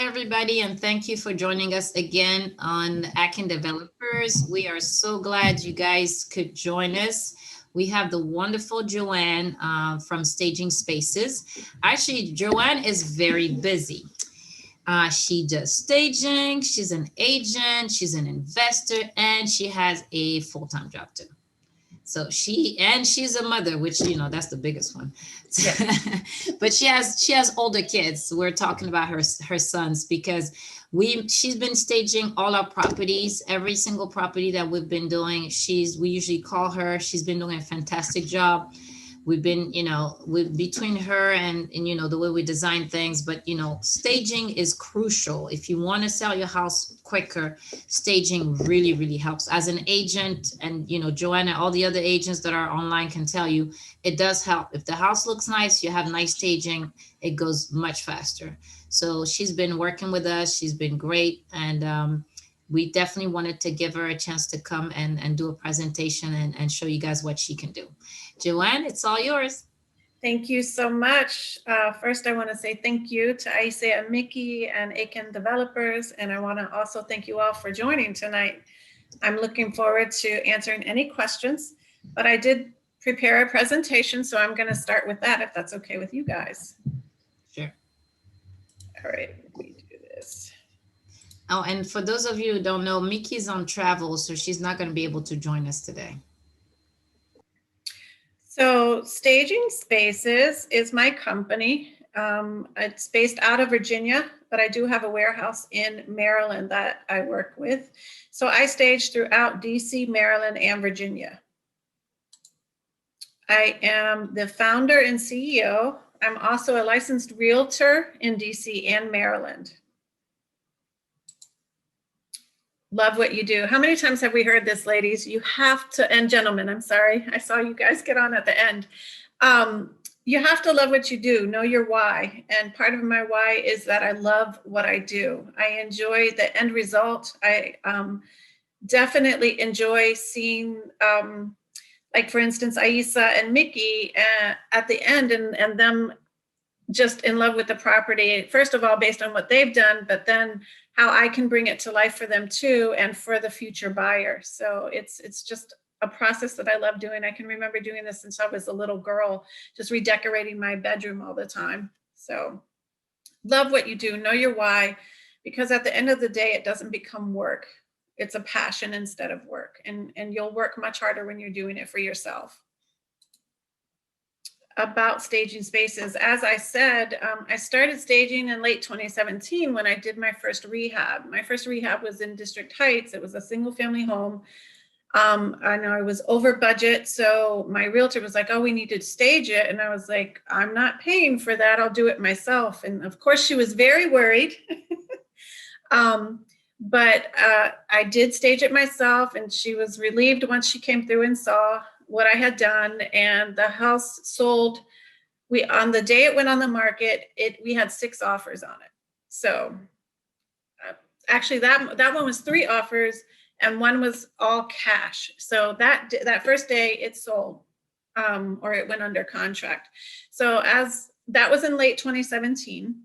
everybody, and thank you for joining us again on Akin Developers. We are so glad you guys could join us. We have the wonderful Joann from Staging Spaces. Actually, Joann is very busy. She does staging, she's an agent, she's an investor, and she has a full-time job too. So she's a mother, which that's the biggest one. But she has older kids. We're talking about her sons because she's been staging all our properties, every single property that we've been doing. We usually call her. She's been doing a fantastic job. We've been, with between her and the way we design things, but staging is crucial. If you want to sell your house quicker, staging really, really helps. As an agent, and Joanna, all the other agents that are online can tell you, it does help. If the house looks nice, you have nice staging, it goes much faster. So she's been working with us. She's been great. And we definitely wanted to give her a chance to come and do a presentation and show you guys what she can do. Joann, it's all yours. Thank you so much. First, I want to say thank you to Aisha and Mickey and Akin Developers. And I want to also thank you all for joining tonight. I'm looking forward to answering any questions, but I did prepare a presentation, so I'm going to start with that if that's okay with you guys. Sure. All right, let me do this. Oh, and for those of you who don't know, Mickey's on travel, so she's not going to be able to join us today. So Staging Spaces is my company. It's based out of Virginia, but I do have a warehouse in Maryland that I work with. So I stage throughout DC, Maryland, and Virginia. I am the founder and CEO. I'm also a licensed realtor in DC and Maryland. Love what you do. How many times have we heard this, ladies? You have to, and gentlemen, I'm sorry. I saw you guys get on at the end. You have to love what you do, know your why. And part of my why is that I love what I do. I enjoy the end result. I definitely enjoy seeing, like for instance, Aisa and Mickey at the end and them just in love with the property, first of all, based on what they've done, but then how I can bring it to life for them too, and for the future buyer. So it's just a process that I love doing. I can remember doing this since I was a little girl, just redecorating my bedroom all the time. So love what you do, know your why, because at the end of the day, it doesn't become work. It's a passion instead of work. And you'll work much harder when you're doing it for yourself. About Staging Spaces, as I said, I started staging in late 2017 when I did my first rehab. My first rehab was in District Heights. It was a single family home. I know I was over budget, so my realtor was like, oh, we need to stage it. And I was like, I'm not paying for that. I'll do it myself. And of course, she was very worried. But I did stage it myself, and she was relieved once she came through and saw what I had done. And the house sold. On the day it went on the market, we had 6 offers on it. So actually that one was 3 offers and 1 was all cash. So that first day it sold, or it went under contract. So as that was in late 2017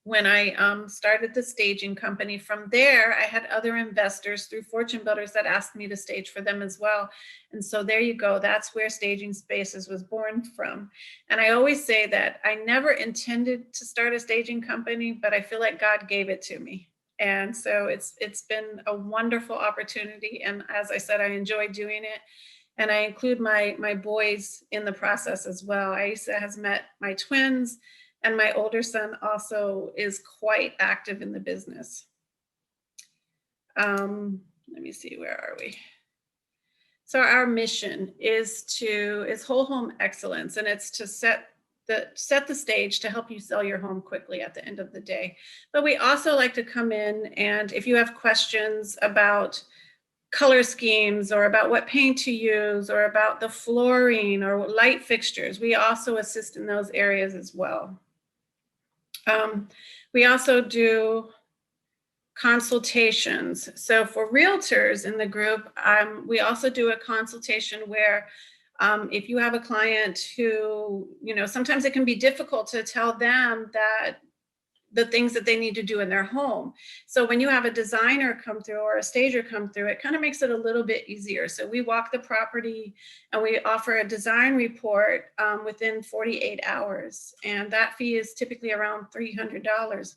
when I started the staging company. From there, I had other investors through fortune builders that asked me to stage for them as well. And so there you go. That's where Staging Spaces was born from. And I always say that I never intended to start a staging company, but I feel like God gave it to me. And so it's been a wonderful opportunity. And as I said, I enjoy doing it. And I include my boys in the process as well. Aisa has met my twins, and my older son also is quite active in the business. Let me see, where are we? So our mission is whole home excellence, and it's to set the stage to help you sell your home quickly at the end of the day. But we also like to come in, and if you have questions about color schemes or about what paint to use or about the flooring or light fixtures, we also assist in those areas as well. We also do consultations. So for realtors in the group, we also do a consultation where if you have a client who, sometimes it can be difficult to tell them that the things that they need to do in their home. So when you have a designer come through or a stager come through, it kind of makes it a little bit easier. So we walk the property and we offer a design report within 48 hours. And that fee is typically around $300.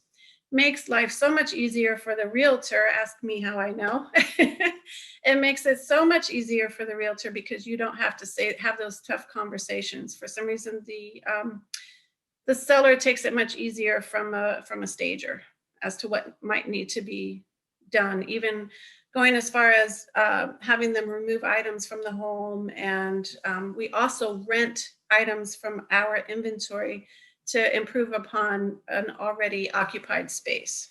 Makes life so much easier for the realtor. Ask me how I know. It makes it so much easier for the realtor because you don't have to have those tough conversations. For some reason, the seller takes it much easier from a stager as to what might need to be done, even going as far as having them remove items from the home. And we also rent items from our inventory to improve upon an already occupied space.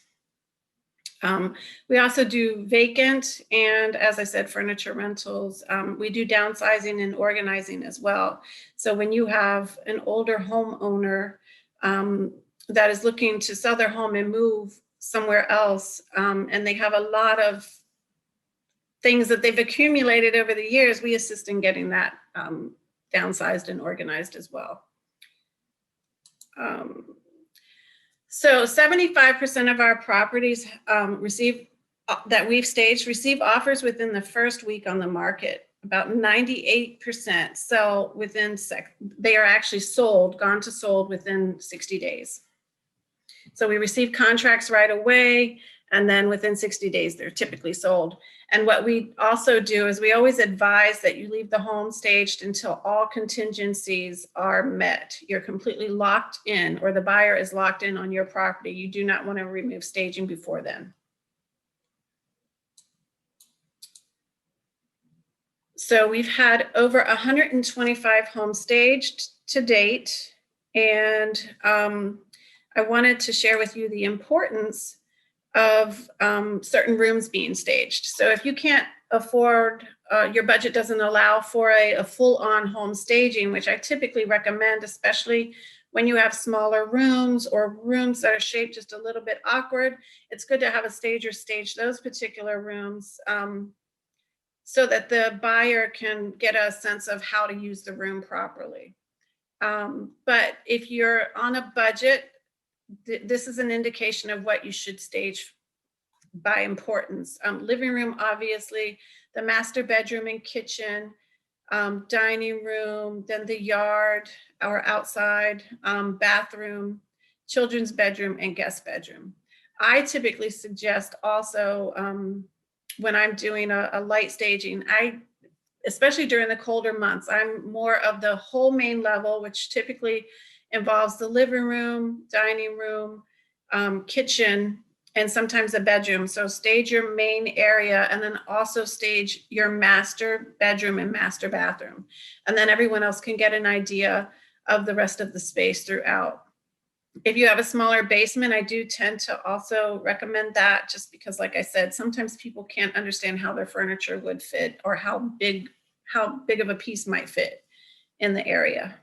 We also do vacant and, as I said, furniture rentals. We do downsizing and organizing as well. So when you have an older homeowner that is looking to sell their home and move somewhere else, and they have a lot of things that they've accumulated over the years, we assist in getting that downsized and organized as well. So 75% of our properties that we've staged receive offers within the first week on the market. About 98% sell within they are actually gone to sold within 60 days. So we receive contracts right away, and then within 60 days, they're typically sold. And what we also do is we always advise that you leave the home staged until all contingencies are met. You're completely locked in, or the buyer is locked in on your property. You do not want to remove staging before then. So we've had over 125 homes staged to date. And I wanted to share with you the importance of certain rooms being staged. So if you can't afford, your budget doesn't allow for a full-on home staging, which I typically recommend, especially when you have smaller rooms or rooms that are shaped just a little bit awkward, it's good to have a stager stage those particular rooms so that the buyer can get a sense of how to use the room properly. But if you're on a budget, this is an indication of what you should stage by importance. Living room, obviously, the master bedroom and kitchen, dining room, then the yard or outside, bathroom, children's bedroom, and guest bedroom. I typically suggest also when I'm doing a light staging, especially during the colder months, I'm more of the whole main level, which typically involves the living room, dining room, kitchen, and sometimes a bedroom. So stage your main area and then also stage your master bedroom and master bathroom. And then everyone else can get an idea of the rest of the space throughout. If you have a smaller basement, I do tend to also recommend that, just because, like I said, sometimes people can't understand how their furniture would fit or how big of a piece might fit in the area.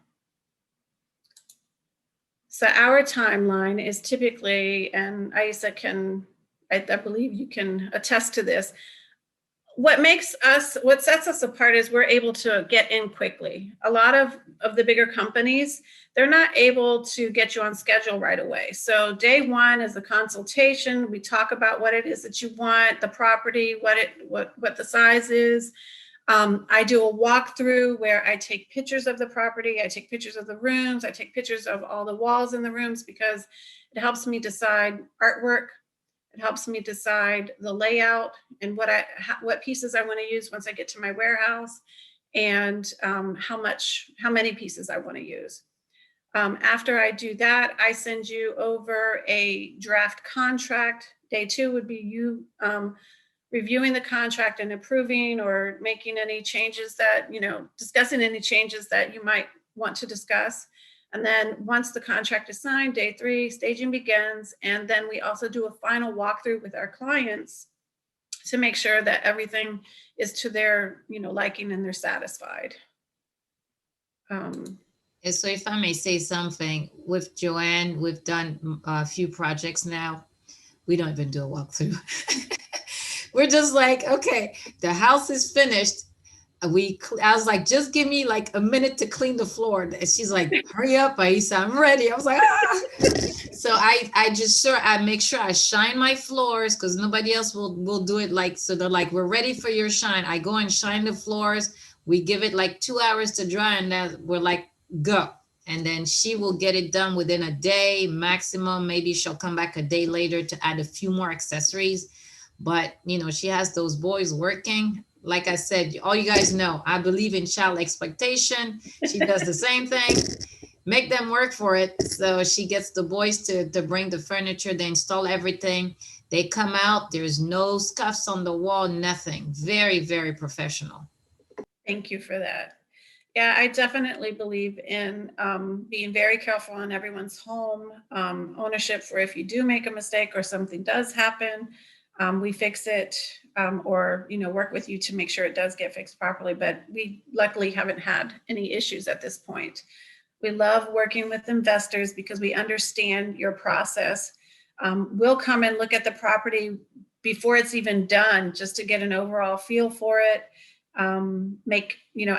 So our timeline is typically, and Aisa I believe you can attest to this, what sets us apart is we're able to get in quickly. A lot of the bigger companies, they're not able to get you on schedule right away. So day one is a consultation. We talk about what it is that you want, the property, what the size is. I do a walkthrough where I take pictures of the property, I take pictures of the rooms, I take pictures of all the walls in the rooms, because it helps me decide artwork. It helps me decide the layout and what pieces I want to use once I get to my warehouse, and how many pieces I want to use. After I do that, I send you over a draft contract. Day two would be you reviewing the contract and approving or making any changes that, discussing any changes that you might want to discuss. And then once the contract is signed, day three, staging begins. And then we also do a final walkthrough with our clients to make sure that everything is to their, liking and they're satisfied. So if I may say something, with Joann, we've done a few projects now. We don't even do a walkthrough. We're just like, okay, the house is finished. I was like, just give me like a minute to clean the floor. And she's like, hurry up, Aisa, I'm ready. I was like, ah. So I make sure I shine my floors because nobody else will do it. Like, so they're like, we're ready for your shine. I go and shine the floors. We give it like 2 hours to dry, and then we're like, go. And then she will get it done within a day maximum. Maybe she'll come back a day later to add a few more accessories. But she has those boys working. Like I said, all you guys know, I believe in child expectation. She does the same thing. Make them work for it. So she gets the boys to bring the furniture. They install everything. They come out. There's no scuffs on the wall, nothing. Very, very professional. Thank you for that. Yeah, I definitely believe in being very careful on everyone's home ownership for if you do make a mistake or something does happen, we fix it or work with you to make sure it does get fixed properly. But we luckily haven't had any issues at this point. We love working with investors because we understand your process. We'll come and look at the property before it's even done just to get an overall feel for it.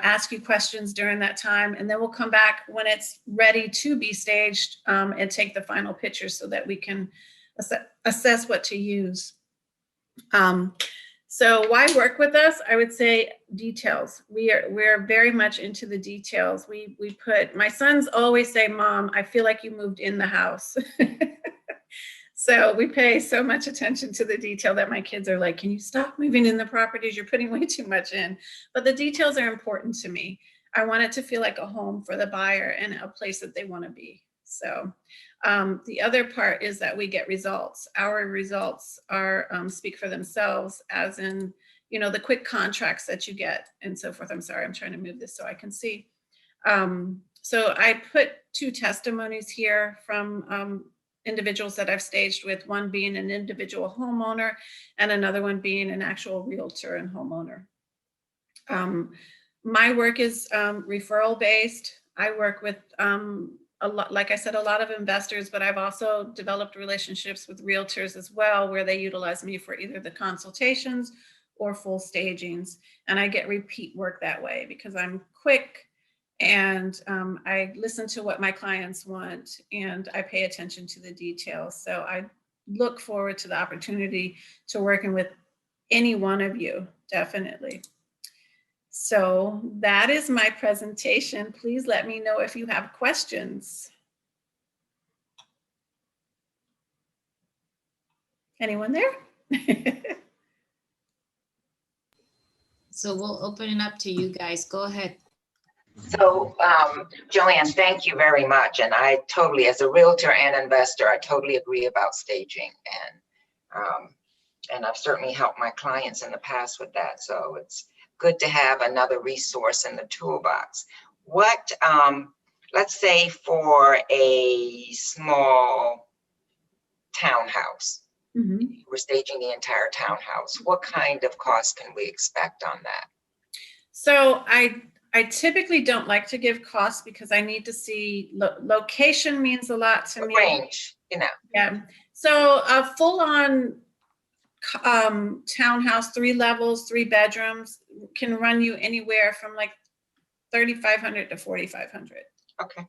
Ask you questions during that time, and then we'll come back when it's ready to be staged and take the final pictures so that we can assess what to use. So why work with us? I would say details. We're very much into the details. My sons always say, Mom, I feel like you moved in the house. So we pay so much attention to the detail that my kids are like, can you stop moving in the properties? You're putting way too much in. But the details are important to me. I want it to feel like a home for the buyer and a place that they want to be. So the other part is that we get results. Our results are speak for themselves, as in, the quick contracts that you get and so forth. I'm sorry, I'm trying to move this so I can see. So I put 2 testimonies here from individuals that I've staged with, one being an individual homeowner and another one being an actual realtor and homeowner. My work is referral based. I work with like I said, a lot of investors, but I've also developed relationships with realtors as well, where they utilize me for either the consultations or full stagings. And I get repeat work that way because I'm quick and I listen to what my clients want and I pay attention to the details. So I look forward to the opportunity to working with any one of you, definitely. So that is my presentation. Please let me know if you have questions. Anyone there? So we'll open it up to you guys. Go ahead. So, Joann, thank you very much. And I totally, as a realtor and investor, I totally agree about staging. And I've certainly helped my clients in the past with that. So it's good to have another resource in the toolbox. What, let's say for a small townhouse, we're staging the entire townhouse. What kind of cost can we expect on that? So I typically don't like to give costs because I need to see location means a lot to me. Range, Yeah. So a full-on townhouse, 3 levels, 3 bedrooms can run you anywhere from like $3,500 to $4,500. Okay.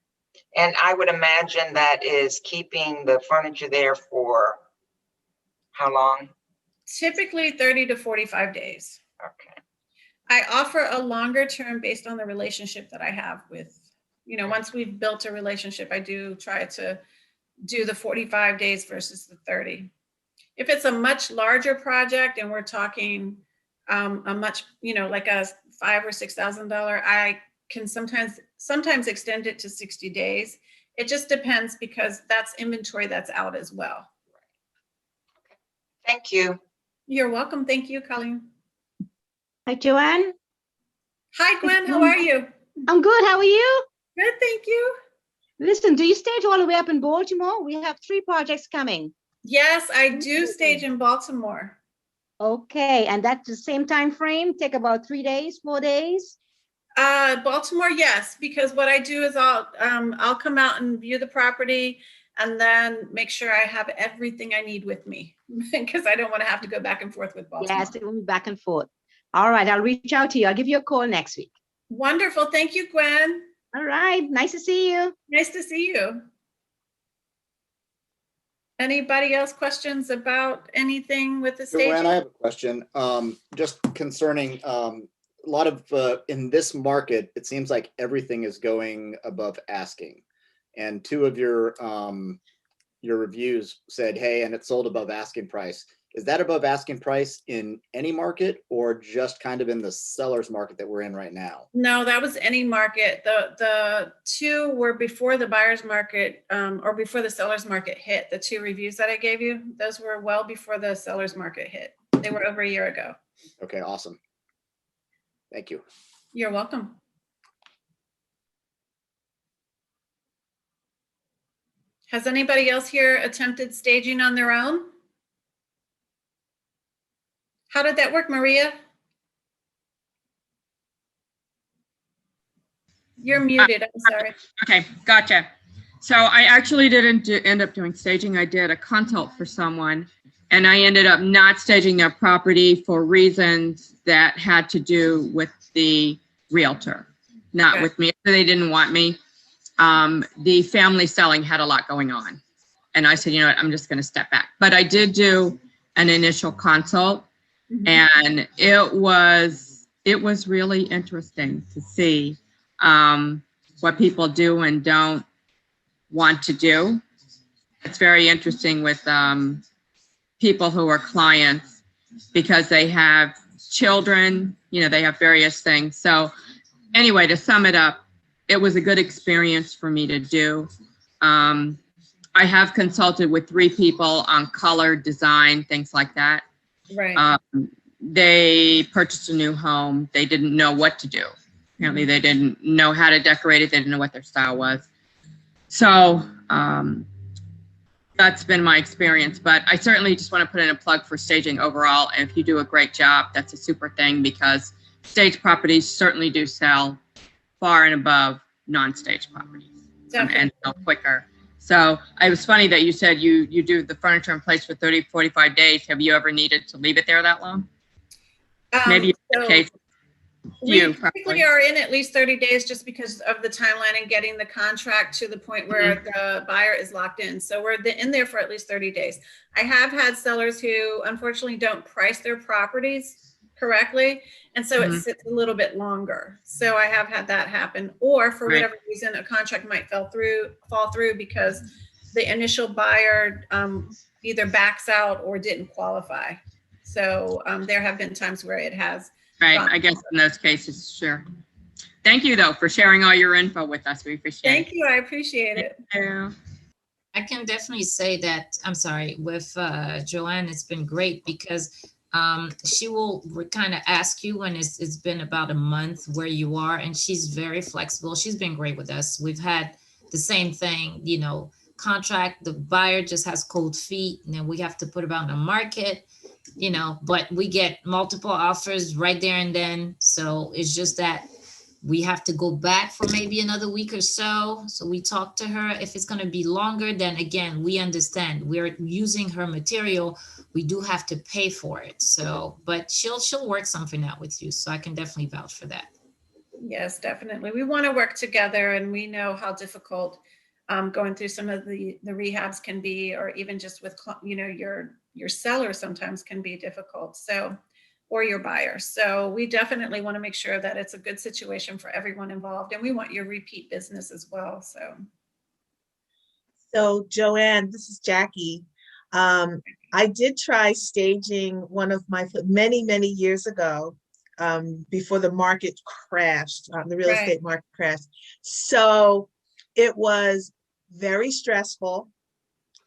And I would imagine that is keeping the furniture there for how long? Typically 30 to 45 days. Okay. I offer a longer term based on the relationship that I have with, once we've built a relationship, I do try to do the 45 days versus the 30. If it's a much larger project and we're talking a much, like a $5,000 or $6,000, I can sometimes extend it to 60 days. It just depends because that's inventory that's out as well. Okay. Thank you. You're welcome. Thank you, Colleen. Hi, Joann. Hi, Gwen. How are you? I'm good. How are you? Good, thank you. Listen, do you stage all the way up in Baltimore? We have 3 projects coming. Yes, I do stage in Baltimore. Okay, and that's the same time frame? Take about 3 days, 4 days? Baltimore, yes, because what I do is I'll come out and view the property and then make sure I have everything I need with me because I don't want to have to go back and forth with Baltimore. Yes, it will be back and forth. All right, I'll reach out to you. I'll give you a call next week. Wonderful. Thank you, Gwen. All right, nice to see you. Nice to see you. Anybody else questions about anything with the Joanne, staging? I have a question, just concerning, a lot of, in this market, it seems like everything is going above asking. And two of your reviews said, hey, and it sold above asking price. Is that above asking price in any market or just kind of in the seller's market that we're in right now? No, that was any market. The two were before the buyer's market or before the seller's market hit. The two reviews that I gave you, those were well before the seller's market hit. They were over a year ago. Okay, awesome. Thank you. You're welcome. Has anybody else here attempted staging on their own? How did that work, Maria? You're muted, I'm sorry. Okay, gotcha. So I actually didn't end up doing staging. I did a consult for someone, and I ended up not staging their property for reasons that had to do with the realtor, not Okay. with me. They didn't want me. The family selling had a lot going on. And I said, you know what, I'm just going to step back. But I did do an initial consult, and it was really interesting to see what people do and don't want to do. It's very interesting with people who are clients because they have children, you know, they have various things. So anyway, to sum it up, it was a good experience for me to do. I have consulted with 3 people on color, design, things like that. Right. They purchased a new home. They didn't know what to do. Apparently they didn't know how to decorate it. They didn't know what their style was. So that's been my experience, but I certainly just want to put in a plug for staging overall. And if you do a great job, that's a super thing because stage properties certainly do sell far and above non-stage properties and sell quicker. So it was funny that you said you do the furniture in place for 30, 45 days. Have you ever needed to leave it there that long? Maybe in case. We typically are in at least 30 days just because of the timeline and getting the contract to the point where the buyer is locked in. So we're in there for at least 30 days. I have had sellers who unfortunately don't price their properties correctly. And so it sits a little bit longer. So I have had that happen. Or for whatever reason, a contract might fall through because the initial buyer either backs out or didn't qualify. So there have been times where it has. Right, I guess in those cases, sure. Thank you, though, for sharing all your info with us. We appreciate it. Thank you, I appreciate it. Thank you. I can definitely say that, I'm sorry, with Joann, it's been great because she will kind of ask you when it's been about a month where you are, and she's very flexible. She's been great with us. We've had the same thing, you know, contract, the buyer just has cold feet, and then we have to put it out in the market. You know, but we get multiple offers right there and then. So it's just that we have to go back for maybe another week or so. So we talk to her. If it's going to be longer, then again, we understand we're using her material. We do have to pay for it. So, but she'll work something out with you. So I can definitely vouch for that. Yes, definitely. We want to work together, and we know how difficult going through some of the rehabs can be, or even just with, you know, your seller sometimes can be difficult. So, or your buyer. So we definitely want to make sure that it's a good situation for everyone involved, and we want your repeat business as well. So Joann, this is Jackie. I did try staging one of my many years ago, before the market crashed, the real estate market crashed. So it was very stressful.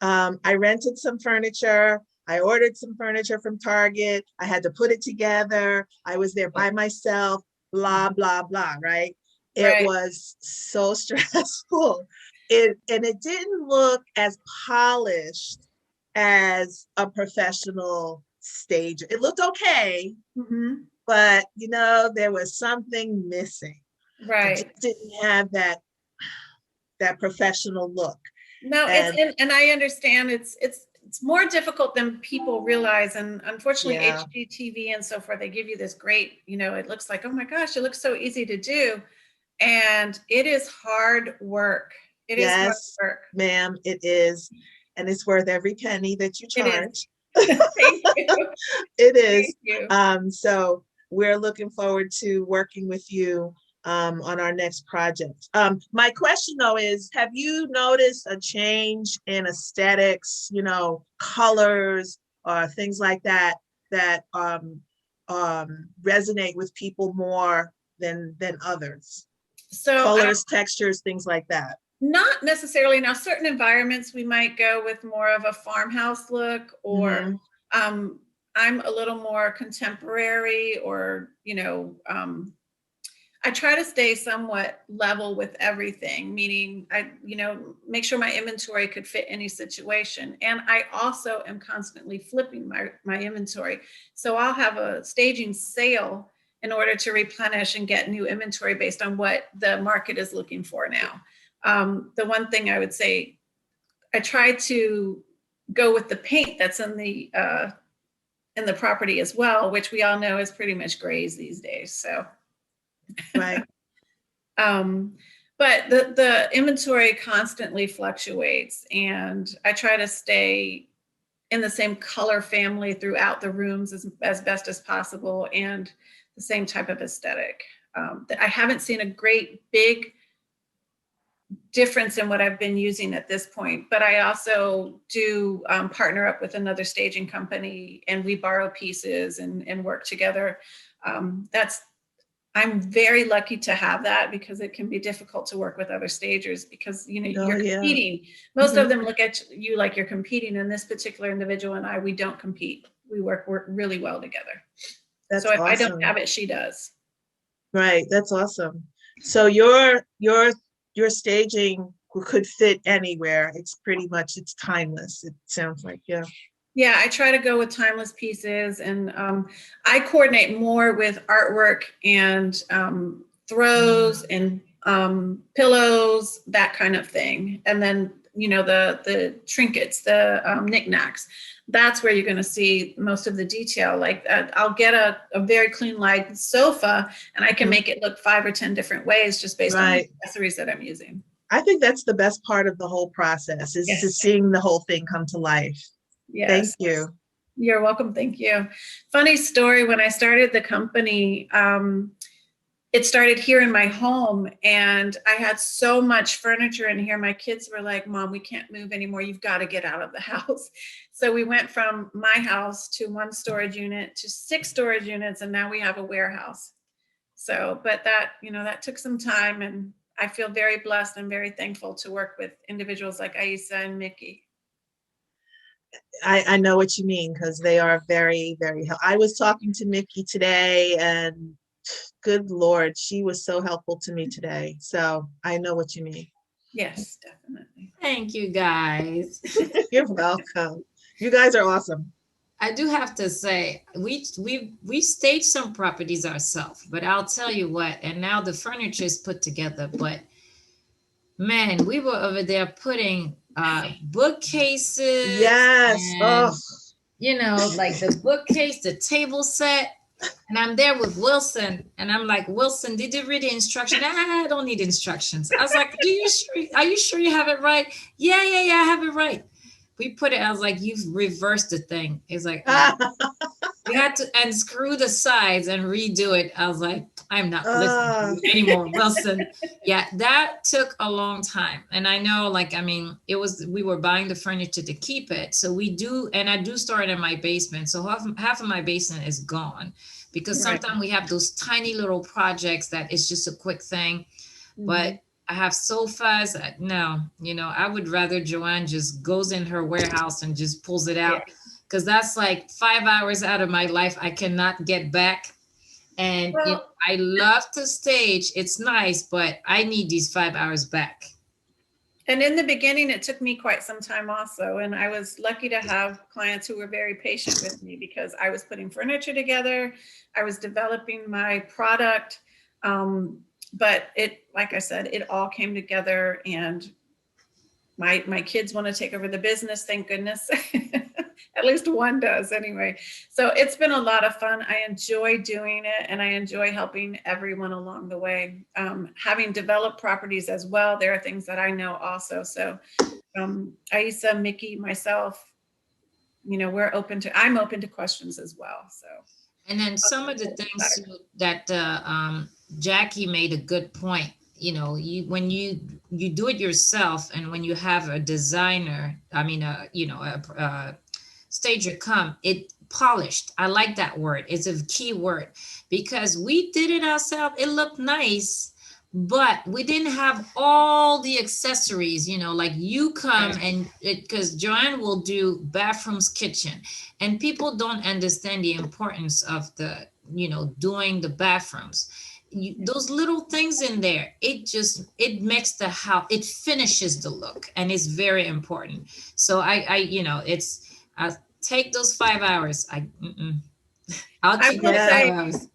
I rented some furniture. I ordered some furniture from Target. I had to put it together. I was there by myself, blah, blah, blah, right? It was so stressful. And it didn't look as polished as a professional stager. It looked okay, but you know, there was something missing. Right. It didn't have that professional look. No, and I understand it's more difficult than people realize. And unfortunately, HGTV and so forth, they give you this great, you know, it looks like, oh my gosh, it looks so easy to do. And it is hard work. It is hard work. Ma'am, it is. and it's worth every penny that you It is. charge. Thank you. It is. Thank you. So we're looking forward to working with you on our next project. My question though is, have you noticed a change in aesthetics, you know, colors or things like that, that resonate with people more than others? So Colors, textures, things like that. not necessarily. Now, certain environments we might go with more of a farmhouse look, or I'm a little more contemporary, or, you know, I try to stay somewhat level with everything, meaning I, you know, make sure my inventory could fit any situation. And I also am constantly flipping my inventory. So I'll have a staging sale in order to replenish and get new inventory based on what the market is looking for now. The one thing I would say, I try to go with the paint that's in the property as well, which we all know is pretty much grays these days. So. Right. But the inventory constantly fluctuates, and I try to stay in the same color family throughout the rooms as best as possible, and the same type of aesthetic. I haven't seen a great big difference in what I've been using at this point, but I also do partner up with another staging company, and we borrow pieces and work together. I'm very lucky to have that, because it can be difficult to work with other stagers, because, you know, you're competing. Most of them look at you like you're competing, and this particular individual and we don't compete. We work really well together. That's so if awesome. I don't have it, she does. Right. That's awesome. So your staging could fit anywhere. It's pretty much, it's timeless. It sounds like, yeah. Yeah, I try to go with timeless pieces, and I coordinate more with artwork and throws and pillows, that kind of thing. And then, you know, the trinkets, the knickknacks, that's where you're going to see most of the detail. Like I'll get a very clean light sofa, and I can make it look 5 or 10 different ways just based on the accessories that I'm using. I think that's the best part of the whole process, is to seeing the whole thing come to life. Yes. Thank you. You're welcome. Thank you. Funny story, when I started the company, it started here in my home, and I had so much furniture in here. My kids were like, Mom, we can't move anymore. You've got to get out of the house. So we went from my house to 1 storage unit to 6 storage units, and now we have a warehouse. So, but that, you know, that took some time, and I feel very blessed and very thankful to work with individuals like Aisa and Mickey. I know what you mean, because they are very, very helpful. I was talking to Mickey today, and good Lord, she was so helpful to me today. So I know what you mean. Yes, definitely. Thank you, guys. You're welcome. You guys are awesome. I do have to say, we staged some properties ourselves, but I'll tell you what, and now the furniture is put together, but man, we were over there putting bookcases. Yes. And, you know, like the bookcase, the table set. And I'm there with Wilson, and I'm like, Wilson, did you read the instructions? I don't need instructions. I was like, are you sure you have it right? Yeah, I have it right. We put it, I was like, you've reversed the thing. It's like, we had to unscrew the sides and redo it. I was like, I'm not listening to you anymore, Wilson. Yeah, that took a long time. And I know, like, I mean, we were buying the furniture to keep it. So we do, and I do store it in my basement. So half of my basement is gone, because sometimes we have those tiny little projects that it's just a quick thing. But I have sofas. No, you know, I would rather Joann just goes in her warehouse and just pulls it out, because that's like 5 hours out of my life I cannot get back. And you know, I love to stage. It's nice, but I need these 5 hours back. And in the beginning, it took me quite some time also. And I was lucky to have clients who were very patient with me, because I was putting furniture together. I was developing my product. But it, like I said, it all came together, and my kids want to take over the business, thank goodness. At least one does anyway. So it's been a lot of fun. I enjoy doing it, and I enjoy helping everyone along the way. Having developed properties as well, there are things that I know also. So Aisa, Mickey, myself, I'm open to questions as well. So. And then some of the things that Jackie made a good point. When you do it yourself, and when you have a designer, a stager come, it polished. I like that word. It's a key word, because we did it ourselves. It looked nice, but we didn't have all the accessories, like you come and because Joann will do bathrooms, kitchen, and people don't understand the importance of doing the bathrooms. Those little things in there, it makes the house, it finishes the look, and it's very important. So I take those 5 hours. I'll take those 5 hours.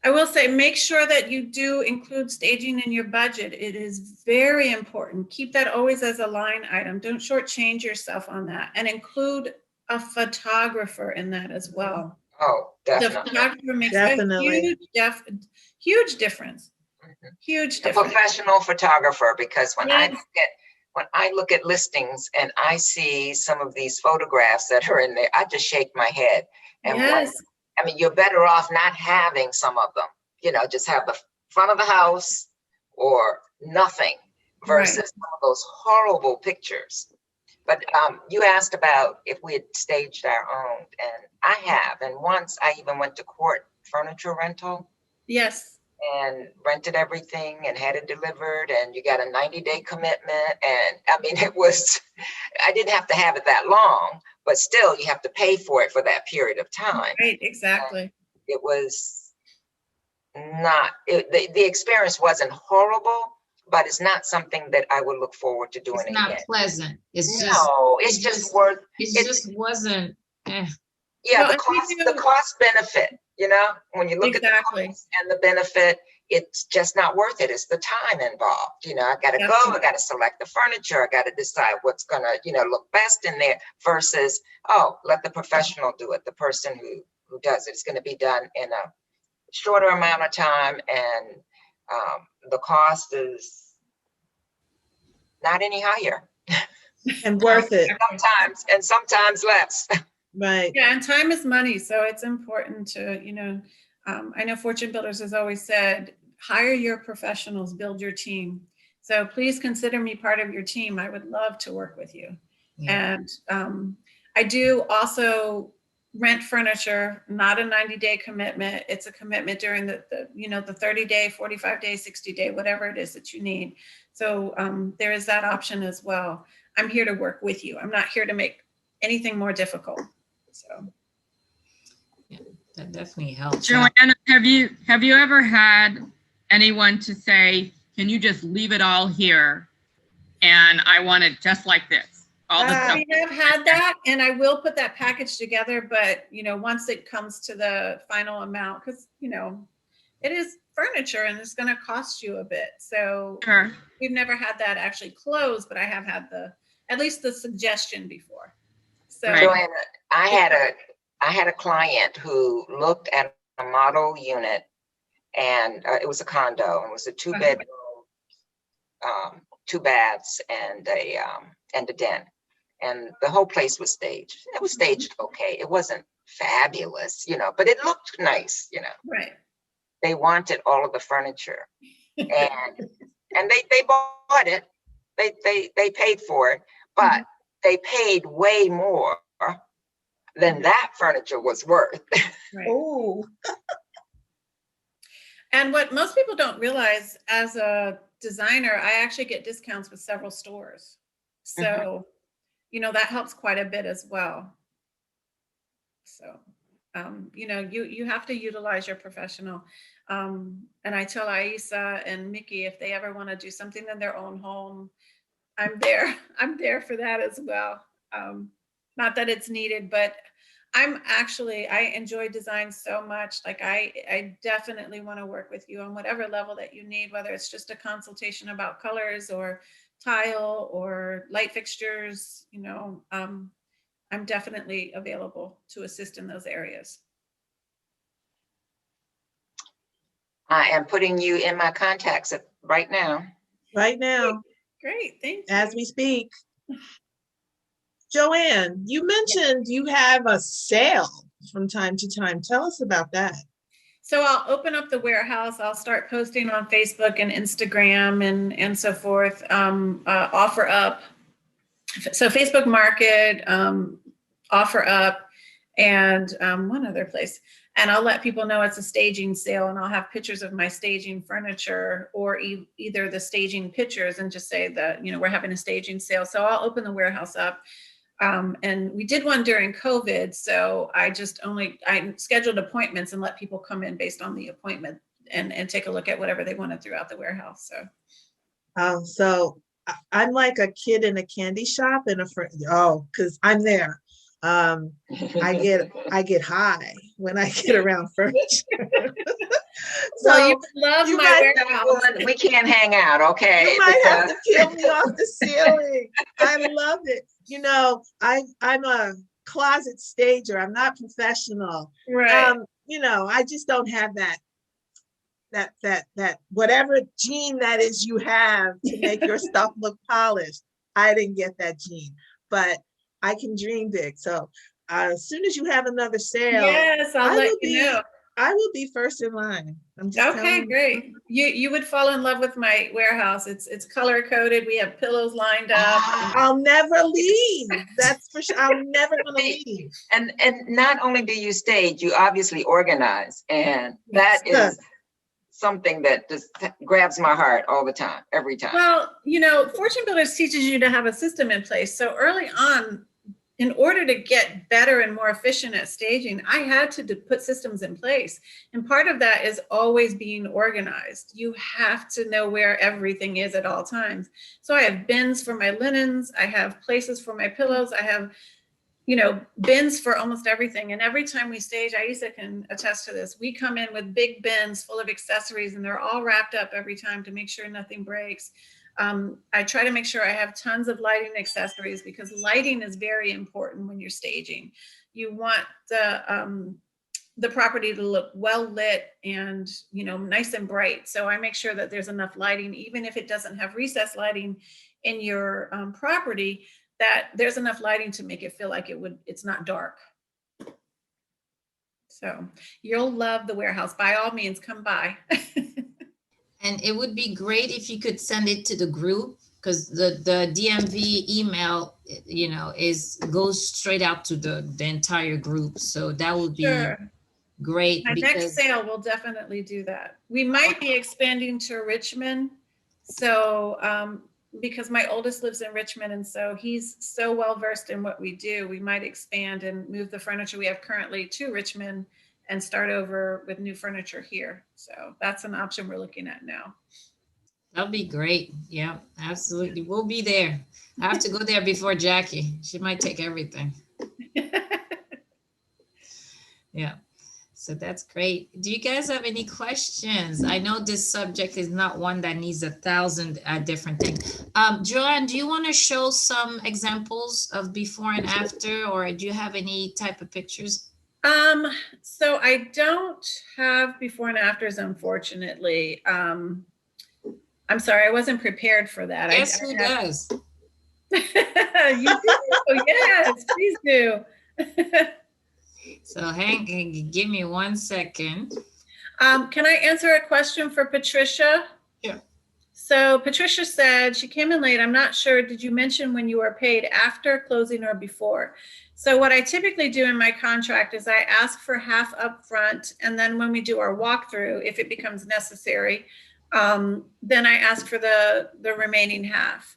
I will say, make sure that you do include staging in your budget. It is very important. Keep that always as a line item. Don't shortchange yourself on that, and include a photographer in that as well. Oh, definitely. The photographer makes Definitely. a huge difference. Huge A difference. professional photographer, because when I look at listings and I see some of these photographs that are in there, I just shake my head. And you're better off not having some of them, just have the front of the house or nothing, versus some of those horrible pictures. But you asked about if we had staged our own, and I have. And once I even went to court, furniture rental. Yes. And rented everything and had it delivered, and you got a 90-day commitment. And I didn't have to have it that long, but still you have to pay for it for that period of time. Right, exactly. And it was not, the experience wasn't horrible, but it's not something that I would look forward to doing again. It's not pleasant. It just wasn't. Yeah, the cost benefit, when you look at the cost and the benefit, it's just not worth it. It's the time involved. I got to go, I got to select the furniture, I got to decide what's going to, look best in there, versus, let the professional do it. The person who does it. It's going to be done in a shorter amount of time, and the cost is not any higher. And worth it. Sometimes less. Right. Yeah, and time is money, so it's important to, I know Fortune Builders has always said, hire your professionals, build your team. So please consider me part of your team. I would love to work with you. Yeah. And I do also rent furniture, not a 90-day commitment. It's a commitment during the 30-day, 45-day, 60-day, whatever it is that you need. So there is that option as well. I'm here to work with you. I'm not here to make anything more difficult. So yeah, that definitely helps. Joann, have you ever had anyone to say, can you just leave it all here, and I want it just like this? All the stuff. We have had that, and I will put that package together, but once it comes to the final amount, because it is furniture and it's going to cost you a bit. So sure. We've never had that actually close, but I have had at least the suggestion before. So Joanna, I had a client who looked at a model unit, and it was a condo. It was a 2-bedroom, 2 baths, and a den, and the whole place was staged. It was staged okay. It wasn't fabulous, but it looked nice, Right. They wanted all of the furniture, and they bought it. They paid for it, but they paid way more than that furniture was worth. Right. Oh. And what most people don't realize, as a designer, I actually get discounts with several stores. So, that helps quite a bit as well. So, you have to utilize your professional. And I tell Aisa and Mickey, if they ever want to do something in their own home, I'm there. I'm there for that as well. Not that it's needed, but I enjoy design so much. Like I definitely want to work with you on whatever level that you need, whether it's just a consultation about colors or tile or light fixtures, I'm definitely available to assist in those areas. I am putting you in my contacts right now. Right now, Great, thank you. as we speak. Joann, you mentioned you have a sale from time to time. Tell us about that. So I'll open up the warehouse. I'll start posting on Facebook and Instagram and so forth. Offer up. So Facebook Market, Offer Up, and one other place. And I'll let people know it's a staging sale, and I'll have pictures of my staging furniture or either the staging pictures and just say that, we're having a staging sale. So I'll open the warehouse up. And we did one during COVID. So I scheduled appointments and let people come in based on the appointment and take a look at whatever they wanted throughout the warehouse. So. So I'm like a kid in a candy shop because I'm there. I get high when I get around furniture. So you love my warehouse. We can't hang out, okay? You might have to peel me off the ceiling. I love it. I'm a closet stager. I'm not professional. Right. I just don't have that whatever gene that is you have to make your stuff look polished. I didn't get that gene, but I can dream big. So as soon as you have another sale, yes, I'll let you know. I will be first in line. I'm just okay, great. You would fall in love with my warehouse. It's color coded. We have pillows lined up. I'll never leave. That's for sure. I'm never gonna leave. And not only do you stage, you obviously organize, and that is something that just grabs my heart all the time, every time. Well, Fortune Builders teaches you to have a system in place. So early on, in order to get better and more efficient at staging, I had to put systems in place. And part of that is always being organized. You have to know where everything is at all times. So I have bins for my linens. I have places for my pillows. I have, bins for almost everything. And every time we stage, Aisa can attest to this, we come in with big bins full of accessories and they're all wrapped up every time to make sure nothing breaks. I try to make sure I have tons of lighting accessories because lighting is very important when you're staging. You want the property to look well lit and, nice and bright. So I make sure that there's enough lighting, even if it doesn't have recessed lighting in your property, that there's enough lighting to make it feel like it's not dark. So you'll love the warehouse. By all means, come by. And it would be great if you could send it to the group, because the DMV email, goes straight out to the entire group. So that would be great. My next sale will definitely do that. We might be expanding to Richmond. So because my oldest lives in Richmond, and so he's so well versed in what we do, we might expand and move the furniture we have currently to Richmond and start over with new furniture here. So that's an option we're looking at now. That'll be great. Yeah, absolutely. We'll be there. I have to go there before Jackie. She might take everything. Yeah. So that's great. Do you guys have any questions? I know this subject is not one that needs 1,000 different things. Joann, do you want to show some examples of before and after, or do you have any type of pictures? So I don't have before and afters, unfortunately. I'm sorry, I wasn't prepared for that. Yes, who does? You do? Yes, please do. So give me 1 second. Can I answer a question for Patricia? Yeah. So Patricia said she came in late. I'm not sure. Did you mention when you are paid after closing or before? So what I typically do in my contract is I ask for half upfront, and then when we do our walkthrough, if it becomes necessary, then I ask for the remaining half.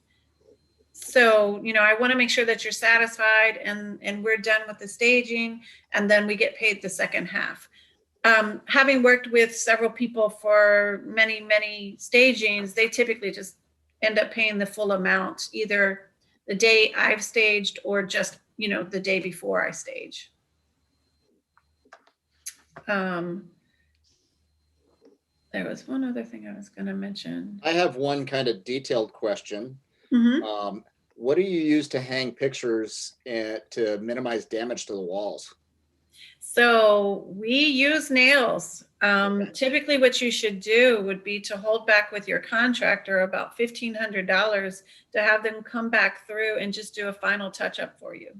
So, I want to make sure that you're satisfied and we're done with the staging, and then we get paid the second half. Having worked with several people for many, many stagings, they typically just end up paying the full amount, either the day I've staged or just, the day before I stage. There was one other thing I was going to mention. I have one kind of detailed question. Mm-hmm. what do you use to hang pictures to minimize damage to the walls? So we use nails. Typically what you should do would be to hold back with your contractor about $1,500 to have them come back through and just do a final touch up for you.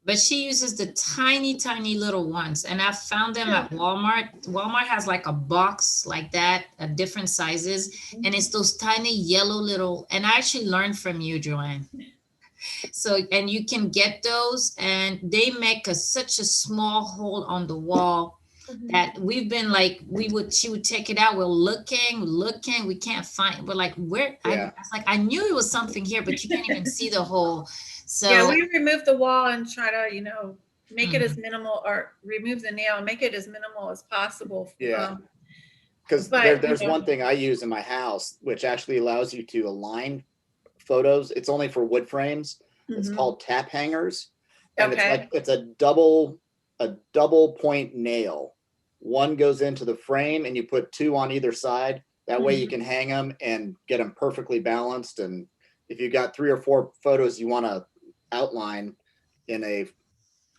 But she uses the tiny, tiny little ones. And I found them at Walmart. Walmart has like a box like that, different sizes. And it's those tiny yellow little, and I actually learned from you, Joann. So, and you can get those and they make such a small hole on the wall that we've been like, she would take it out. We're looking, we can't find, we're like, where? Yeah. I was like, I knew it was something here, but you can't even see the hole. So yeah, we remove the wall and try to, make it as minimal, or remove the nail and make it as minimal as possible. Yeah. Because there's one thing I use in my house, which actually allows you to align photos. It's only for wood frames. It's called tap hangers. And it's a double point nail. One goes into the frame and you put two on either side. That way you can hang them and get them perfectly balanced. And if you got 3 or 4 photos you want to outline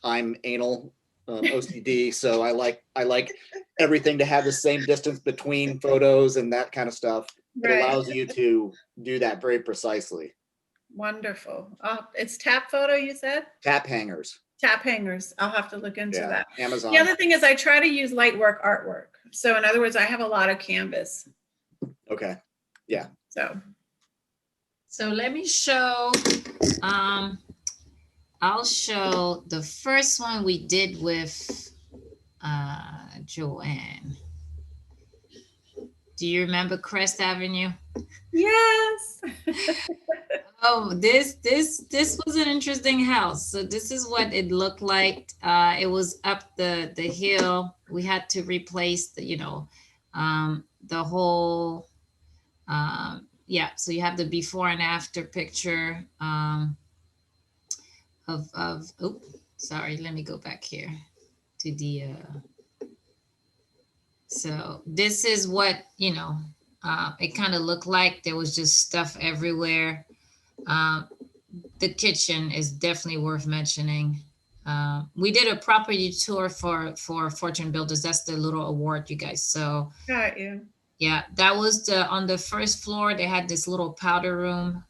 I'm anal OCD, so I like everything to have the same distance between photos and that kind of stuff. It allows you to do that very precisely. Wonderful. It's tap photo, you said? Tap hangers. Tap hangers. I'll have to look into that. Amazon. The other thing is I try to use light work artwork. So in other words, I have a lot of canvas. Okay. Yeah. So let me show, I'll show the first one we did with Joann. Do you remember Crest Avenue? Yes. Oh, this was an interesting house. So this is what it looked like. It was up the hill. We had to replace the whole, so you have the before and after picture sorry, let me go back here to the, so this is what, it kind of looked like. There was just stuff everywhere. The kitchen is definitely worth mentioning. We did a property tour for Fortune Builders. That's the little award, you guys. So got you. Yeah, that was on the first floor. They had this little powder room.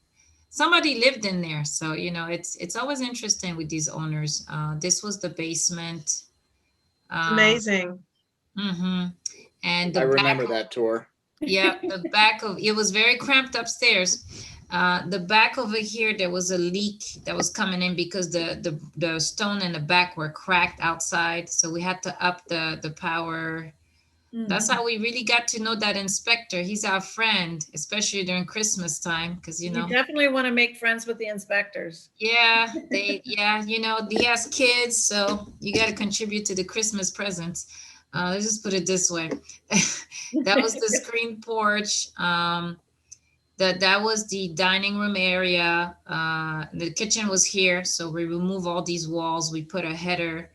Somebody lived in there. So, it's always interesting with these owners. This was the basement. Amazing. And I remember that tour. Yeah, the back of it was very cramped upstairs. The back over here, there was a leak that was coming in because the stone in the back were cracked outside. So we had to up the power. That's how we really got to know that inspector. He's our friend, especially during Christmas time, because you definitely want to make friends with the inspectors. Yeah, he has kids, so you got to contribute to the Christmas presents. Let's just put it this way. That was the screen porch. That was the dining room area. The kitchen was here, so we removed all these walls. We put a header.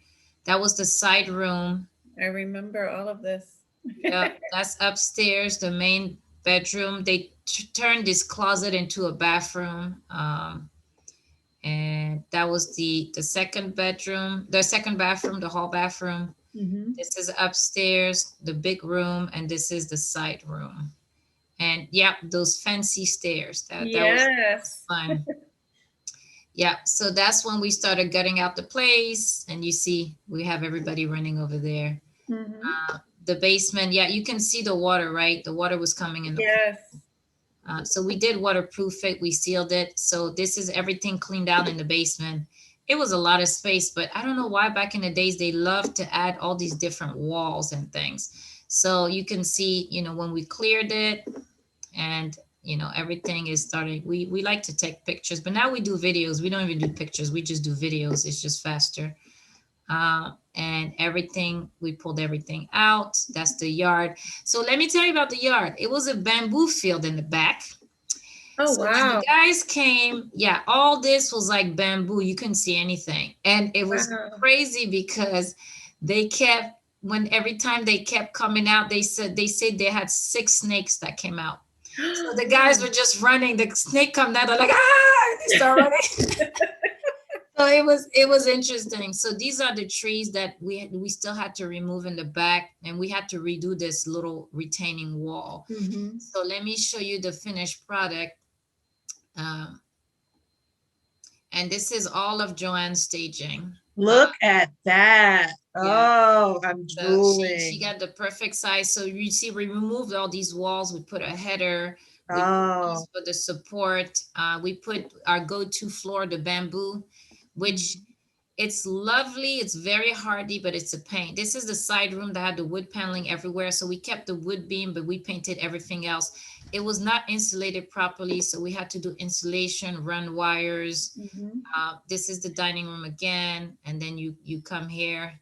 That was the side room. I remember all of this. Yeah, that's upstairs, the main bedroom. They turned this closet into a bathroom. And that was the second bedroom, the second bathroom, the hall bathroom. This is upstairs, the big room, and this is the side room. And those fancy stairs. That was fun. Yeah, so that's when we started gutting out the place, and you see we have everybody running over there. The basement, you can see the water, right? The water was coming in. So we did waterproof it. We sealed it. So this is everything cleaned out in the basement. It was a lot of space, but I don't know why back in the days they loved to add all these different walls and things. So you can see, when we cleared it and, everything is starting. We like to take pictures, but now we do videos. We don't even do pictures. We just do videos. It's just faster. And everything, we pulled everything out. That's the yard. So let me tell you about the yard. It was a bamboo field in the back. Oh, so when the guys came, all this was like bamboo. You couldn't see anything. And it was crazy because every time they kept coming out, they said they had 6 snakes that came out. So the guys were just running. The snake come down. They're like, ah! They start running. So it was interesting. So these are the trees that we still had to remove in the back, and we had to redo this little retaining wall. Mhm. So let me show you the finished product. And this is all of Joann's staging. Look at that. Yeah. Oh, I'm So she drooling. got the perfect size. So you see, we removed all these walls. We put a header. We put Oh, these for the support. We put our go-to floor, the bamboo, which it's lovely. It's very hardy, but it's a pain. This is the side room that had the wood paneling everywhere. So we kept the wood beam, but we painted everything else. It was not insulated properly. So we had to do insulation, run wires. Mhm. This is the dining room again. And then you come here.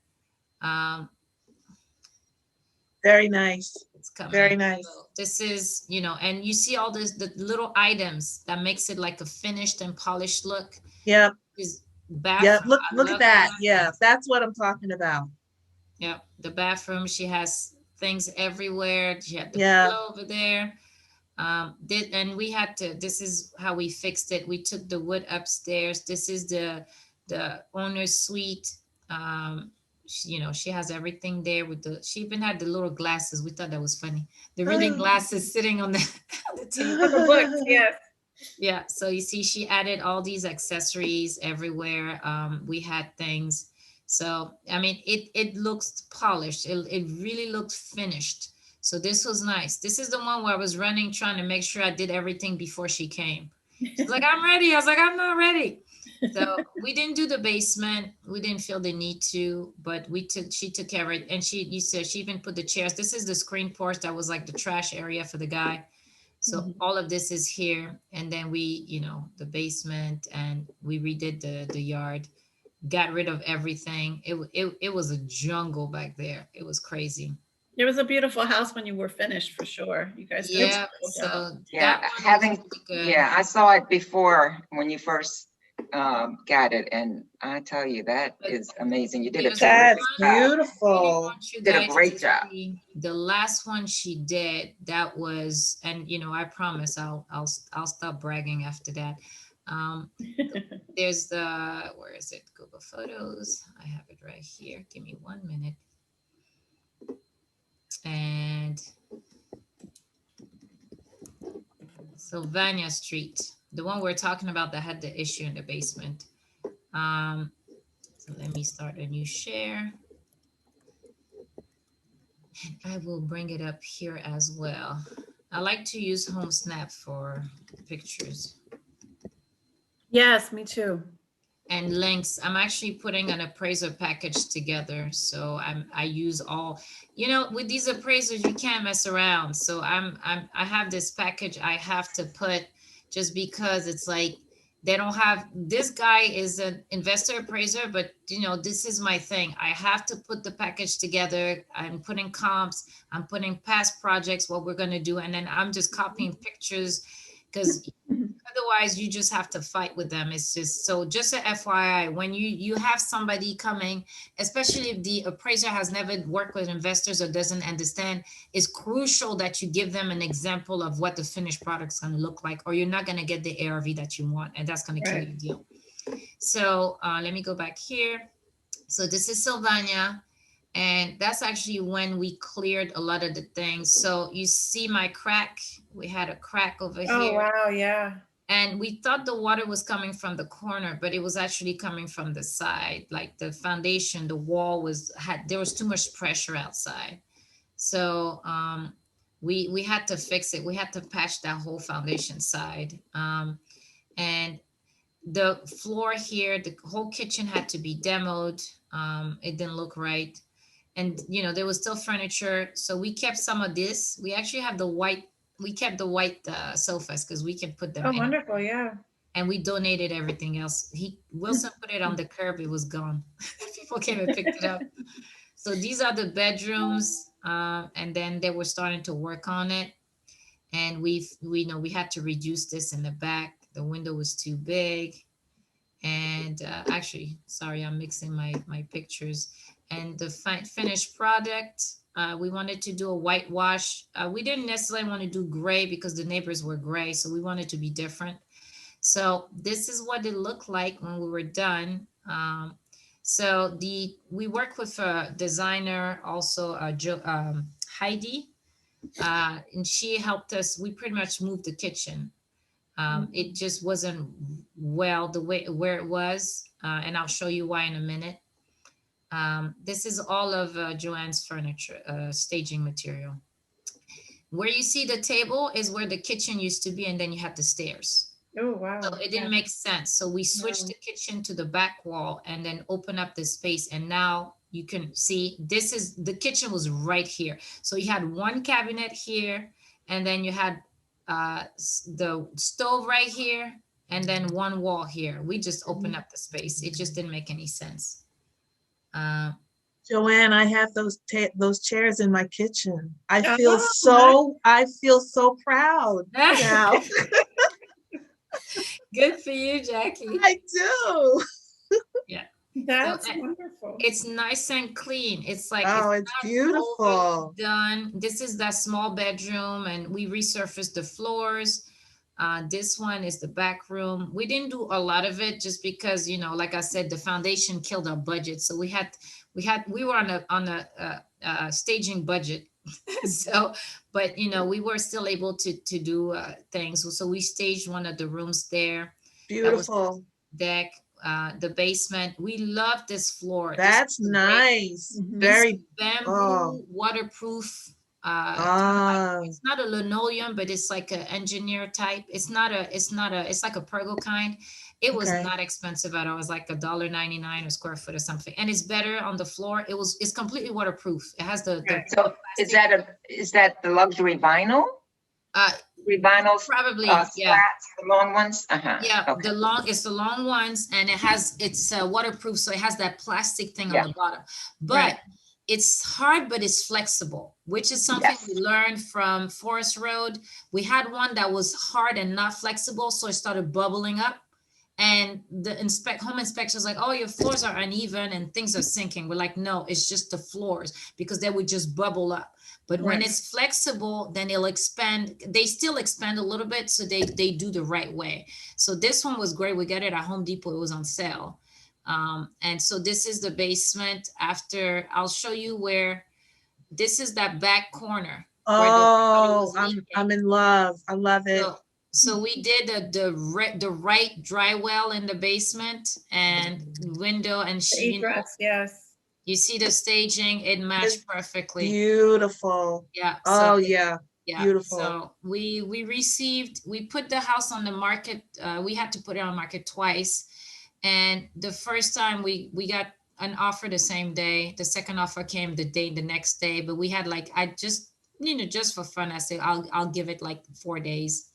very nice. It's coming. Very nice. So this is, and you see all this, the little items that makes it like a finished and polished look. Yep. Is Yep. bathroom. Look at that. Yeah, that's what I'm talking about. Yep. The bathroom. She has things everywhere. She had the Yeah. pillow over there. And we had to. This is how we fixed it. We took the wood upstairs. This is the owner's suite. She has everything there with she even had the little glasses. We thought that was funny. The reading glasses sitting on the table. The books, yes. Yeah, so you see she added all these accessories everywhere. We had things. So, I mean, it looks polished. It really looks finished. So this was nice. This is the one where I was running, trying to make sure I did everything before she came. She's like, I'm ready. I was like, I'm not ready. So we didn't do the basement. We didn't feel the need to, but she took care of it. And you said she even put the chairs. This is the screen porch that was like the trash area for the guy. So all of this is here. And then we, the basement, and we redid the yard, got rid of everything. It was a jungle back there. It was crazy. It was a beautiful house when you were finished, for sure. You guys did a Yeah. beautiful job. So Yeah, that one was really good. I saw it before when you first got it, and I tell you, that is amazing. You did a terrific That's job. Really beautiful. want you Did a guys great to job. see the last one she did. That was, and I promise I'll stop bragging after that. There's where is it? Google Photos. I have it right here. Give me 1 minute. And Sylvania Street, the one we're talking about that had the issue in the basement. So let me start a new share. And I will bring it up here as well. I like to use Home Snap for pictures. Yes, me too. And links. I'm actually putting an appraiser package together. So I use all, with these appraisers, you can't mess around. So I have this package I have to put, just because it's like, they don't have, this guy is an investor appraiser, but this is my thing. I have to put the package together. I'm putting comps, I'm putting past projects, what we're going to do. And then I'm just copying pictures, because otherwise you just have to fight with them. It's just, so just a FYI, when you have somebody coming, especially if the appraiser has never worked with investors or doesn't understand, it's crucial that you give them an example of what the finished product's going to look like, or you're not going to get the ARV that you want, and that's going to kill your deal. So let me go back here. So this is Sylvania. And that's actually when we cleared a lot of the things. So you see my crack, we had a crack over here. Oh, wow, yeah. And we thought the water was coming from the corner, but it was actually coming from the side. Like the foundation, the wall there was too much pressure outside. So we had to fix it. We had to patch that whole foundation side. And the floor here, the whole kitchen had to be demoed. It didn't look right. And there was still furniture, so we kept some of this. We actually have we kept the white sofas, because we can put them in. Wonderful, yeah. And we donated everything else. Wilson put it on the curb, it was gone. People came and picked it up. So these are the bedrooms, and then they were starting to work on it. And we had to reduce this in the back. The window was too big. And actually, sorry, I'm mixing my pictures. And the finished product, We wanted to do a whitewash. We didn't necessarily want to do gray because the neighbors were gray, so we wanted to be different. So this is what it looked like when we were done. So we work with a designer also, Heidi, and she helped us. We pretty much moved the kitchen. It just wasn't well the way where it was, and I'll show you why in a minute. This is all of Joann's furniture, staging material. Where you see the table is where the kitchen used to be, and then you have the stairs. Oh, wow. So it didn't make sense. So we switched the kitchen to the back wall and then open up the space. And now you can see the kitchen was right here. So you had one cabinet here, and then you had the stove right here, and then one wall here. We just opened up the space. It just didn't make any sense. Joann, I have those chairs in my kitchen. I feel so proud now. Good for you, Jackie. I do. Yeah. That's wonderful. It's nice and clean. It's like, it's beautiful. Done. This is that small bedroom, and we resurfaced the floors. This one is the back room. We didn't do a lot of it just because, like I said, the foundation killed our budget. So we were on a staging budget. So, but we were still able to do things. So we staged one of the rooms there. Beautiful. Deck, the basement. We love this floor. That's nice. Very bamboo, waterproof. It's not a linoleum, but it's like an engineer type. It's like a pergo kind. It was not expensive at all. It was like $1.99 a square foot or something. And it's better on the floor. It's completely waterproof. It has the so is that the luxury vinyl? Vinyls, probably, slats, the long ones. Yeah, okay. It's the long ones, and it's waterproof, so it has that plastic thing on the bottom. But it's hard, but it's flexible, which is something we learned from Forest Road. We had one that was hard and not flexible, so it started bubbling up. And the home inspection was like, oh, your floors are uneven and things are sinking. We're like, no, it's just the floors, because they would just bubble up. But when it's flexible, then it'll expand. They still expand a little bit, so they do the right way. So this one was great. We got it at Home Depot. It was on sale. And so this is the basement. After, I'll show you where, this is that back corner. Oh, I'm in love. I love it. So we did the right dry well in the basement and window and yes. You see the staging, it matched perfectly. Beautiful. Yeah. So, yeah. Beautiful. So we put the house on the market. We had to put it on the market twice. And the first time we got an offer the same day. The second offer came the next day. But we had just for fun, I said, I'll give it like 4 days.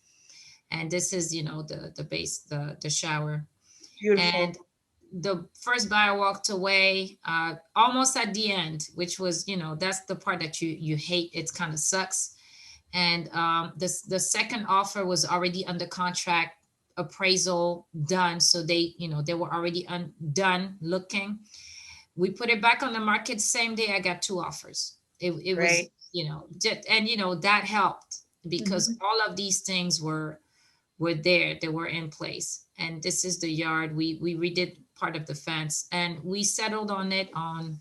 And this is, the base, the shower. Beautiful. And the first buyer walked away almost at the end, which was, that's the part that you hate. It kind of sucks. And the second offer was already under contract, appraisal done. So they were already done looking. We put it back on the market. Same day, I got 2 offers. It was, that helped because all of these things were there. They were in place. And this is the yard. We redid part of the fence, and we settled on it on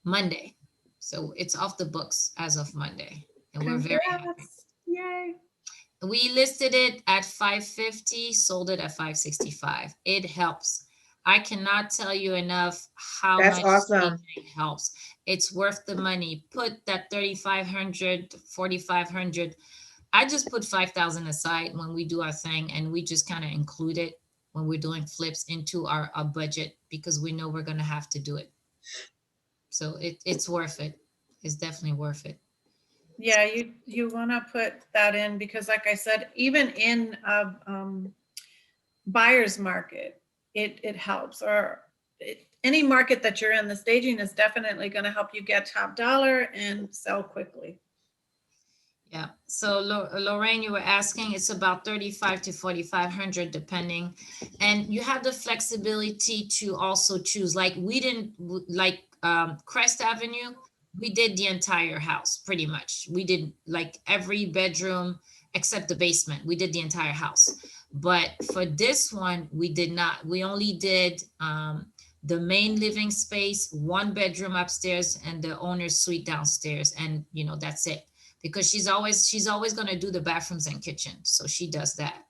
Monday. So it's off the books as of Monday, and we're very happy. Yay. We listed it at $550, sold it at $565. It helps. I cannot tell you enough how much awesome. It helps. It's worth the money. Put that $3,500, $4,500. I just put $5,000 aside when we do our thing, and we just kind of include it when we're doing flips into our budget, because we know we're going to have to do it. So it's worth it. It's definitely worth it. Yeah, you want to put that in, because like I said, even in a buyer's market, it helps, or any market that you're in, the staging is definitely going to help you get top dollar and sell quickly. Yeah. So Lorraine, you were asking, it's about $3,500 to $4,500 depending, and you have the flexibility to also choose. Like we didn't like Crest Avenue. We did the entire house, pretty much. We did like every bedroom except the basement. We did the entire house. But for this one, we did not. We only did the main living space, 1 bedroom upstairs, and the owner's suite downstairs. And that's it. Because she's always going to do the bathrooms and kitchen. So she does that.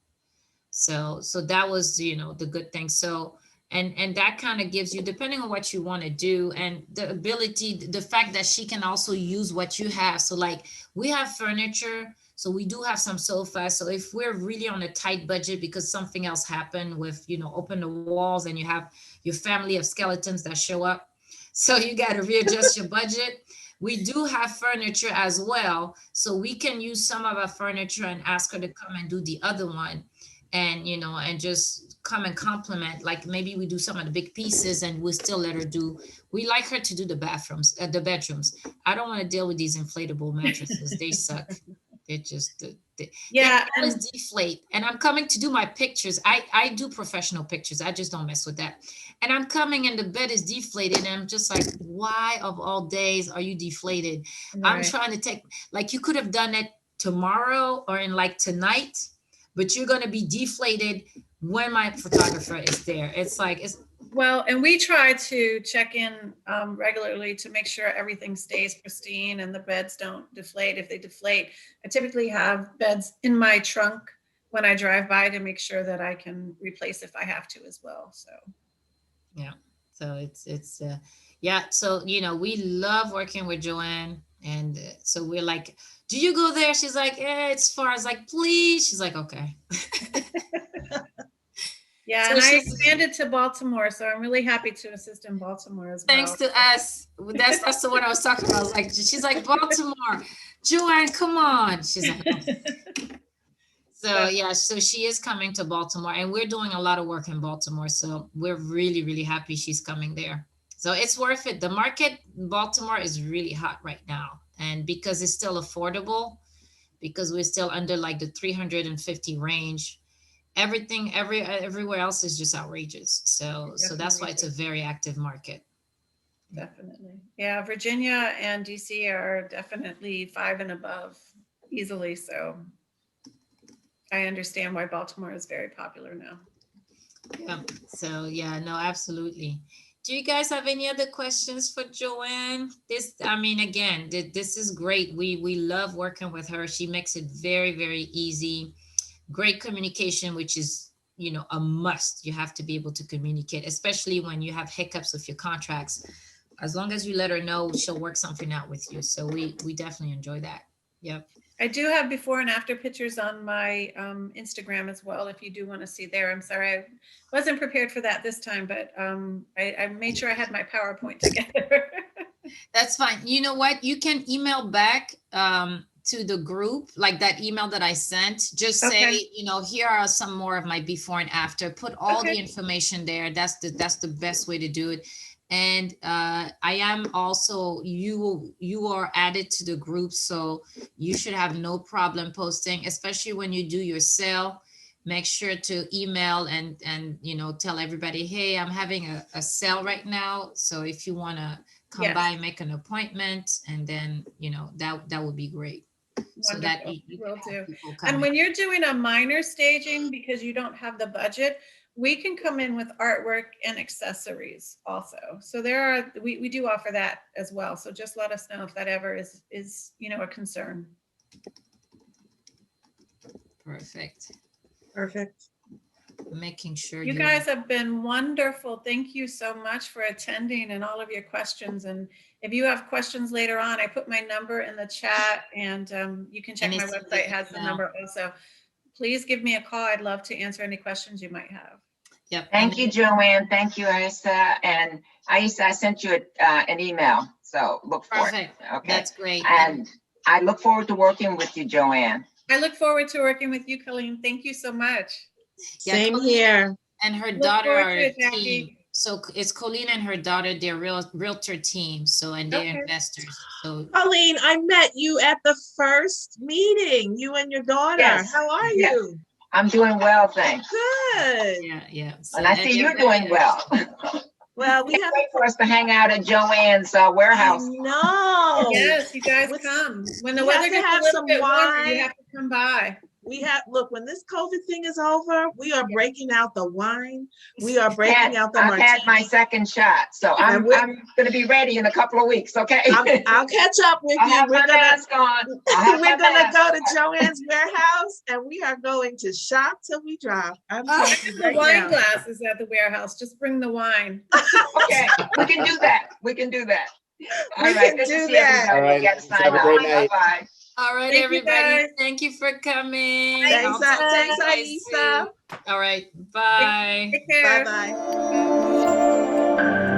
So that was, the good thing. So and that kind of gives you, depending on what you want to do, and the ability, the fact that she can also use what you have. So like we have furniture, so we do have some sofas. So if we're really on a tight budget because something else happened with, open the walls and you have your family of skeletons that show up, so you got to readjust your budget. We do have furniture as well. So we can use some of our furniture and ask her to come and do the other one. And and just come and compliment, like maybe we do some of the big pieces and we'll still let her do. We like her to do the bathrooms, the bedrooms. I don't want to deal with these inflatable mattresses. They suck. They're just they always deflate. And I'm coming to do my pictures. I do professional pictures. I just don't mess with that. And I'm coming and the bed is deflated and I'm just like, why of all days are you deflated? Right. I'm trying to take, like, you could have done it tomorrow or in like tonight, but you're going to be deflated when my photographer is there. It's like, well, and we try to check in regularly to make sure everything stays pristine and the beds don't deflate. If they deflate, I typically have beds in my trunk when I drive by to make sure that I can replace if I have to as well. So, yeah. So it's yeah. So, we love working with Joann. And so we're like, do you go there? She's like, it's far. I was like, please. She's like, okay. Yeah, so and I expanded to Baltimore, so I'm really happy to assist in Baltimore as well. Thanks to us. That's the one I was talking about. I was like, she's like, Baltimore, Joann, come on. She's like, okay. So yeah, so she is coming to Baltimore, and we're doing a lot of work in Baltimore. So we're really, really happy she's coming there. So it's worth it. The market in Baltimore is really hot right now. And because it's still affordable, because we're still under like the 350 range, everywhere else is just outrageous. So that's why it's a very active market. Definitely. Yeah, Virginia and DC are definitely 5 and above easily. So I understand why Baltimore is very popular now. Yeah. So yeah, no, absolutely. Do you guys have any other questions for Joann? This is great. We love working with her. She makes it very, very easy. Great communication, which is, a must. You have to be able to communicate, especially when you have hiccups with your contracts. As long as you let her know, she'll work something out with you. So we definitely enjoy that. Yep. I do have before and after pictures on my Instagram as well, if you do want to see there. I'm sorry, I wasn't prepared for that this time, but I made sure I had my PowerPoint together. That's fine. You know what? You can email back to the group, like that email that I sent. Just say, here are some more of my before and after. Put all the information there. That's the best way to do it. And I am also, you are added to the group, so you should have no problem posting, especially when you do your sale. Make sure to email and tell everybody, hey, I'm having a sale right now. So if you want to come by and make an appointment, and then that would be great. Wonderful. So that will do. And when you're doing a minor staging, because you don't have the budget, we can come in with artwork and accessories also. So we do offer that as well. So just let us know if that ever is a concern. Perfect. Making sure you guys have been wonderful. Thank you so much for attending and all of your questions. And if you have questions later on, I put my number in the chat, and you can check my website, has the number also. Please give me a call. I'd love to answer any questions you might have. Yep. Thank you, Joann. Thank you, Isa. And Isa, I sent you an email, so look for it. Okay, that's great. And I look forward to working with you, Joann. I look forward to working with you, Colleen. Thank you so much. Same here. And her daughter are a team. So it's Colleen and her daughter, they're realtor team. So, and they're investors. So Colleen, I met you at the first meeting, you and your daughter. Yes. How are you? I'm doing well, thanks. Good. Yeah. So, and I see you're doing well. Well, we have. Wait for us to hang out at Joann's warehouse. No. Yes, you guys What's- come. When the we have weather to gets have a little some bit warmer, wine. you have to come by. Look, when this COVID thing is over, we are breaking out the wine. We are breaking out the I've had my martini. second shot, so I'm going to be ready in a couple of weeks, okay? I'll catch up with I'll you. have my mask on. We're gonna go to Joann's warehouse and we are going to shop till we drop. I'm telling you The right wine now. glasses at the warehouse. Just bring the wine. Okay, we can do that. We can do that. All We right, can good to do see that. everybody. All right, We got to sign have a off. great night. Bye-bye. All right, Thank you, everybody. guys. Thank you for coming. Thanks, I'll talk to you thanks, guys Aisa. soon. All right. Bye. Take care. Bye-bye.